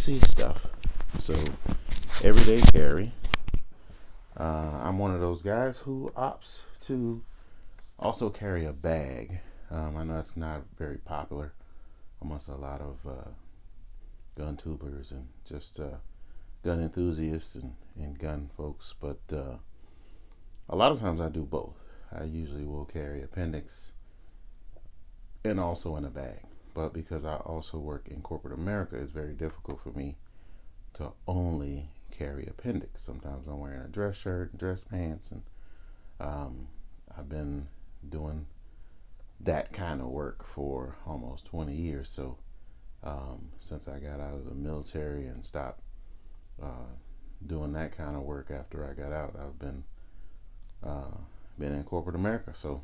EDC stuff. So, everyday carry. I'm one of those guys who opts to also carry a bag. I know it's not very popular amongst a lot of gun tubers and just gun enthusiasts and gun folks, but a lot of times I do both. I usually will carry appendix and also in a bag. But because I also work in corporate America, it's very difficult for me to only carry appendix. Sometimes I'm wearing a dress shirt, dress pants, and I've been doing that kind of work for almost 20 years. So since I got out of the military and stopped doing that kind of work after I got out, I've been in corporate America. So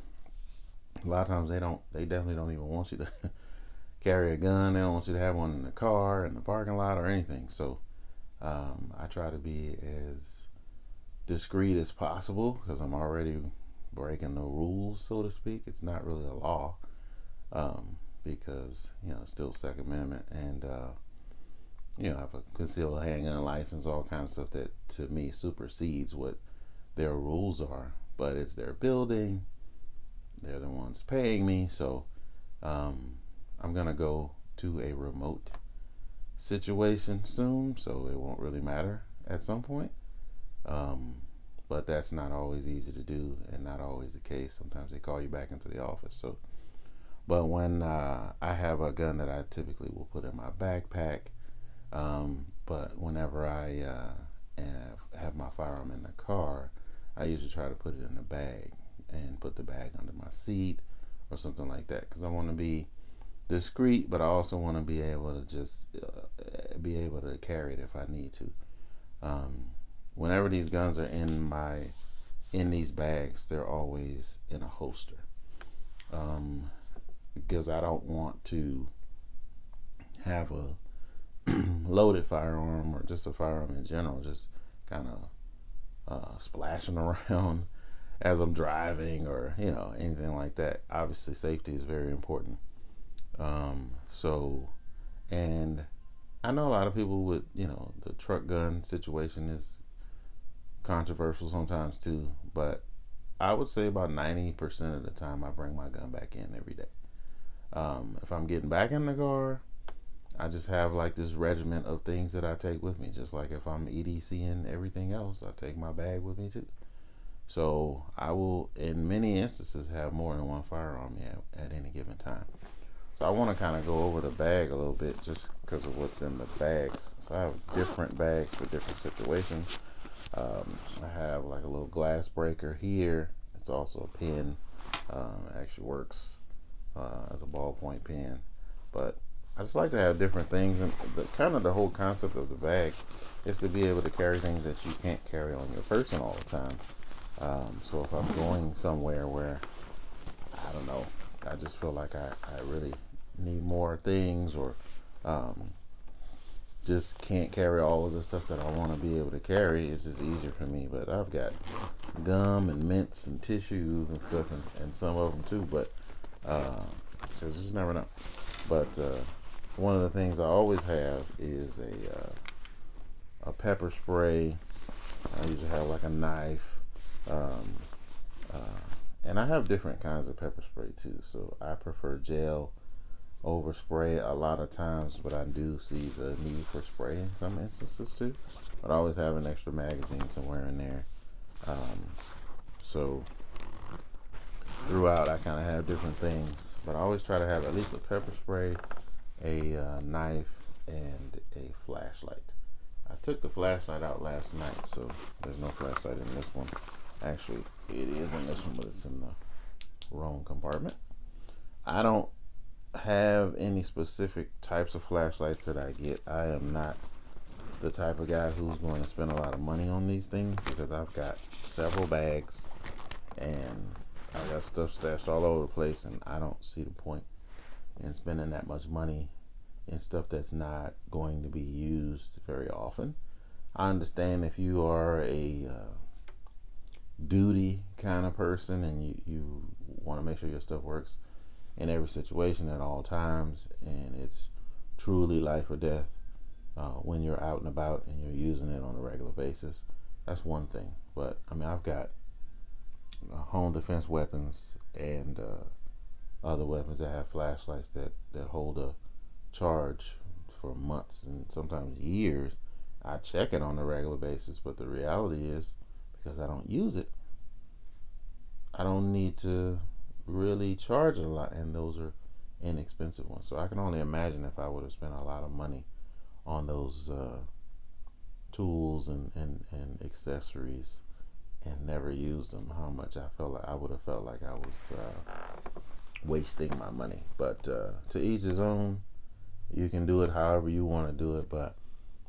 a lot of times they definitely don't even want you to carry a gun. They don't want you to have one in the car, in the parking lot, or anything. So I try to be as discreet as possible because I'm already breaking the rules, so to speak. It's not really a law because it's still Second Amendment, and I have a concealed handgun license, all kinds of stuff that to me supersedes what their rules are. But it's their building; they're the ones paying me, so I'm gonna go to a remote situation soon, so it won't really matter at some point. But that's not always easy to do, and not always the case. Sometimes they call you back into the office. So, but when I have a gun that I typically will put in my backpack, but whenever I have my firearm in the car, I usually try to put it in a bag and put the bag under my seat or something like that, because I want to be discreet, but I also want to be able to just be able to carry it if I need to. Whenever these guns are in these bags, they're always in a holster, because I don't want to have a loaded firearm or just a firearm in general just kind of splashing around as I'm driving or anything like that. Obviously, safety is very important. And I know a lot of people with, the truck gun situation is controversial sometimes too, but I would say about 90% of the time I bring my gun back in every day. If I'm getting back in the car, I just have like this regiment of things that I take with me. Just like if I'm EDC and everything else, I take my bag with me too. So I will, in many instances, have more than one firearm at any given time. So I want to kind of go over the bag a little bit just because of what's in the bags. So I have different bags for different situations. I have like a little glass breaker here. It's also a pen. It actually works as a ballpoint pen. But I just like to have different things. And the whole concept of the bag is to be able to carry things that you can't carry on your person all the time. So if I'm going somewhere where, I don't know, I just feel like I really need more things, or just can't carry all of the stuff that I want to be able to carry, it's just easier for me. But I've got gum and mints and tissues and stuff, and some of them too, but so just never know. But one of the things I always have is a pepper spray. I usually have like a knife. And I have different kinds of pepper spray too, so I prefer gel over spray a lot of times, but I do see the need for spray in some instances too. But I always have an extra magazine somewhere in there. So throughout, I kind of have different things, but I always try to have at least a pepper spray, a knife, and a flashlight. I took the flashlight out last night, so there's no flashlight in this one. Actually, it is in this one, but it's in the wrong compartment. I don't have any specific types of flashlights that I get. I am not the type of guy who's going to spend a lot of money on these things, because I've got several bags and I got stuff stashed all over the place, and I don't see the point in spending that much money in stuff that's not going to be used very often. I understand if you are a duty kind of person and you want to make sure your stuff works in every situation at all times, and it's truly life or death, when you're out and about and you're using it on a regular basis, that's one thing. But I mean, I've got home defense weapons and other weapons that have flashlights that hold a charge for months and sometimes years. I check it on a regular basis, but the reality is, because I don't use it, I don't need to really charge a lot, and those are inexpensive ones. So I can only imagine if I would have spent a lot of money on those tools and accessories and never used them, how much I felt like I would have felt like I was wasting my money. But to each his own. You can do it however you want to do it, but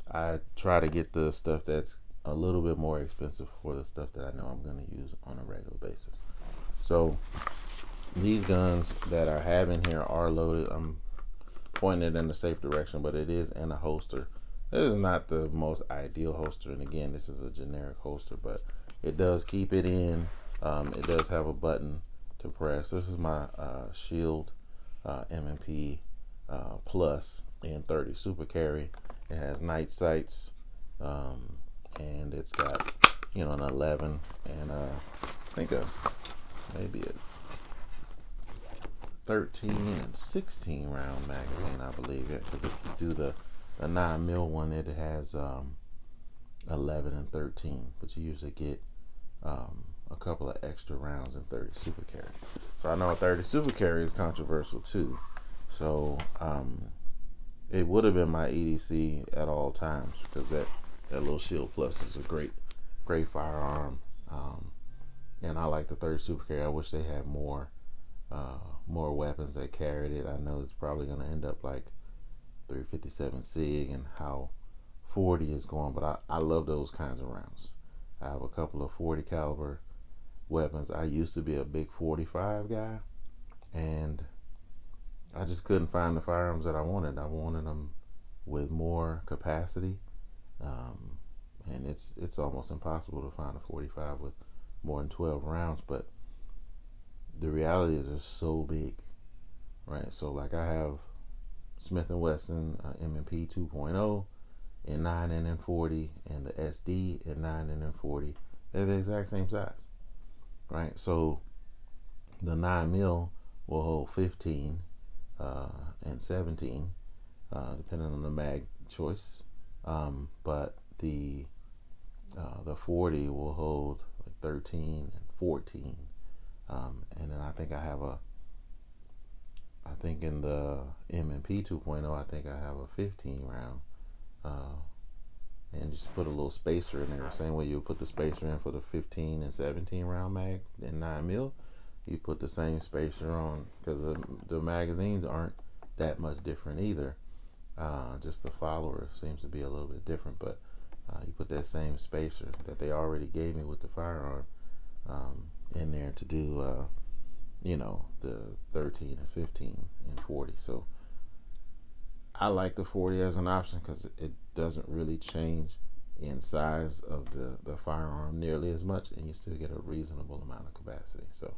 I try to get the stuff that's a little bit more expensive for the stuff that I know I'm going to use on a regular basis. So these guns that I have in here are loaded. I'm pointing it in the safe direction, but it is in a holster. This is not the most ideal holster, and again, this is a generic holster, but it does keep it in. It does have a button to press. This is my Shield M&P Plus N30 Super Carry. It has night sights, and it's got an 11 and I think maybe a 13 and 16 round magazine, I believe. Because if you do the 9mm one, it has 11 and 13, but you usually get a couple of extra rounds in 30 Super Carry. So I know a 30 Super Carry is controversial too. So it would have been my EDC at all times, because that little Shield Plus is a great firearm, and I like the 30 Super Carry. I wish they had more weapons that carried it. I know it's probably going to end up like 357 SIG and how 40 is going, but I love those kinds of rounds. I have a couple of 40 caliber weapons. I used to be a big 45 guy, and I just couldn't find the firearms that I wanted. I wanted them with more capacity, and it's almost impossible to find a 45 with more than 12 rounds. But the reality is they're so big, right? So like I have Smith & Wesson M&P 2.0 in 9 and in 40, and the SD in 9 and in 40. They're the exact same size, right? So the 9mm will hold 15 and 17, depending on the mag choice. But the 40 will hold like 13 and 14. And then I think in the M&P 2.0, I think I have a 15 round. And just put a little spacer in there. Same way you would put the spacer in for the 15 and 17 round mag in 9mm. You put the same spacer on, because the magazines aren't that much different either. Just the follower seems to be a little bit different, but you put that same spacer that they already gave me with the firearm in there to do, the 13 and 15 and 40. So I like the 40 as an option because it doesn't really change in size of the firearm nearly as much, and you still get a reasonable amount of capacity. So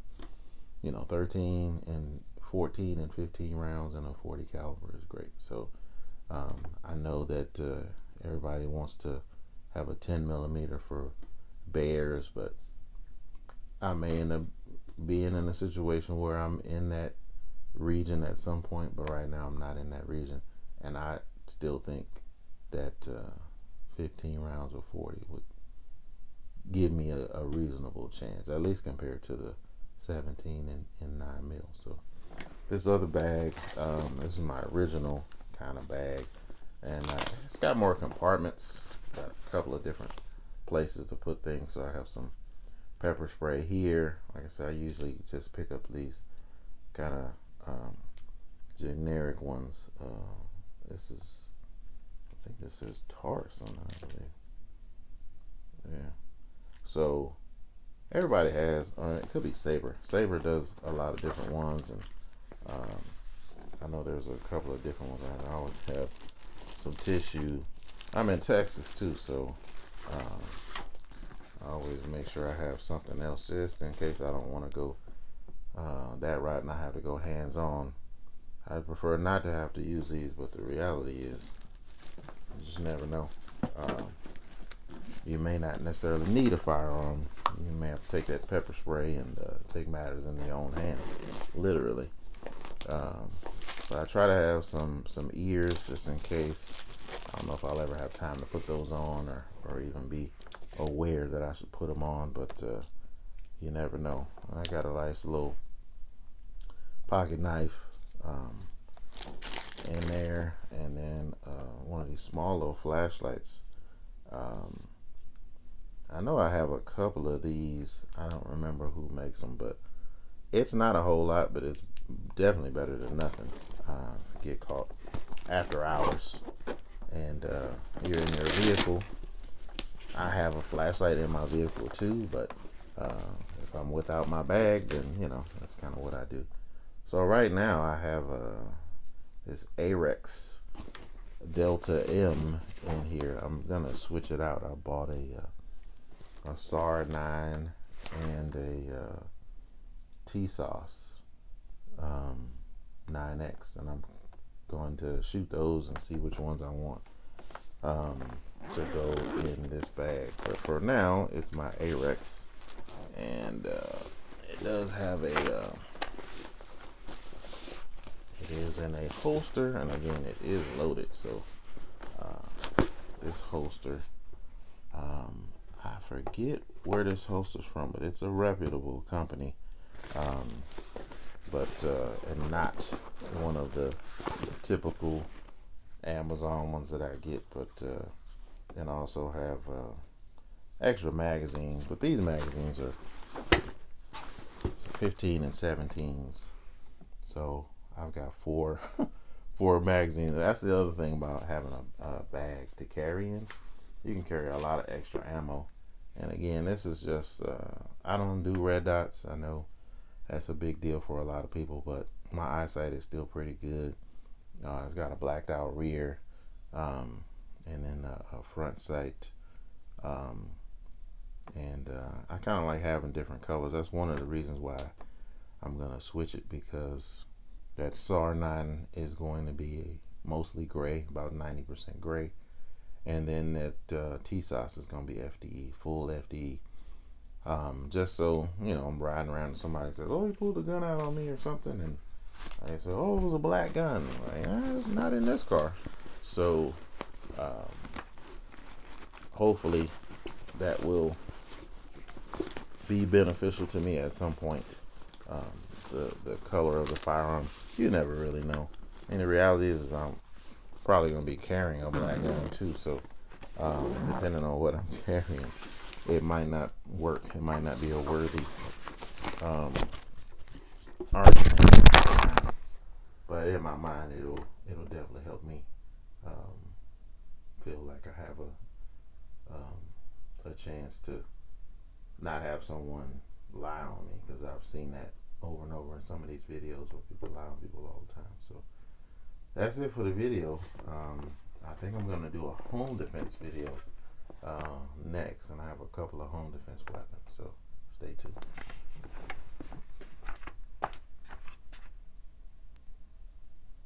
13 and 14 and 15 rounds in a 40 caliber is great. So I know that everybody wants to have a 10mm for bears, but I may end up being in a situation where I'm in that region at some point, but right now I'm not in that region, and I still think that 15 rounds or 40 would give me a reasonable chance, at least compared to the 17 and 9mm. So this other bag, this is my original kind of bag, and it's got more compartments, got a couple of different places to put things. So I have some pepper spray here. Like I said, I usually just pick up these kind of generic ones. I think this is Taurus on it, I believe. Yeah. So everybody has, or it could be Saber. Saber does a lot of different ones, and I know there's a couple of different ones. I always have some tissue. I'm in Texas too, so I always make sure I have something else just in case I don't want to go that route and I have to go hands-on. I prefer not to have to use these, but the reality is You just never know. You may not necessarily need a firearm. You may have to take that pepper spray and take matters in your own hands, literally. But I try to have some ears just in case. I don't know if I'll ever have time to put those on or even be aware that I should put them on, but you never know. I got a nice little pocket knife in there, and then one of these small little flashlights. I know I have a couple of these. I don't remember who makes them, but it's not a whole lot, but it's definitely better than nothing. Get caught after hours, and you're in your vehicle. I have a flashlight in my vehicle too, but if I'm without my bag, then that's kind of what I do. So right now I have this Arex Delta M in here. I'm gonna switch it out. I bought a SAR 9 and a TSOS 9X, and I'm going to shoot those and see which ones I want to go in this bag. But for now, it's my Arex, and it does have it is in a holster, and again, it is loaded. So this holster, I forget where this holster's from, but it's a reputable company, but and not one of the typical Amazon ones that I get. But and I also have extra magazines, but these magazines are 15 and 17s, so I've got four magazines. That's the other thing about having a bag to carry in. You can carry a lot of extra ammo. And again, this is just I don't do red dots. I know that's a big deal for a lot of people, but my eyesight is still pretty good. It's got a blacked out rear, and then a front sight, and I kind of like having different colors. That's one of the reasons why I'm gonna switch it, because that SAR 9 is going to be mostly gray, about 90% gray, and then that TSOS is going to be FDE, full FDE. Just so I'm riding around and somebody says, "Oh, he pulled a gun out on me" or something, and I say, "Oh, it was a black gun." Like, it's not in this car. So hopefully that will be beneficial to me at some point. The color of the firearm, you never really know. And the reality is I'm probably going to be carrying a black gun too, so depending on what I'm carrying, it might not work. It might not be a worthy argument, but in my mind it'll definitely help me feel like I have a chance to not have someone lie on me, because I've seen that over and over in some of these videos where people lie on people all the time. So that's it for the video. I think I'm going to do a home defense video next, and I have a couple of home defense weapons, so stay tuned.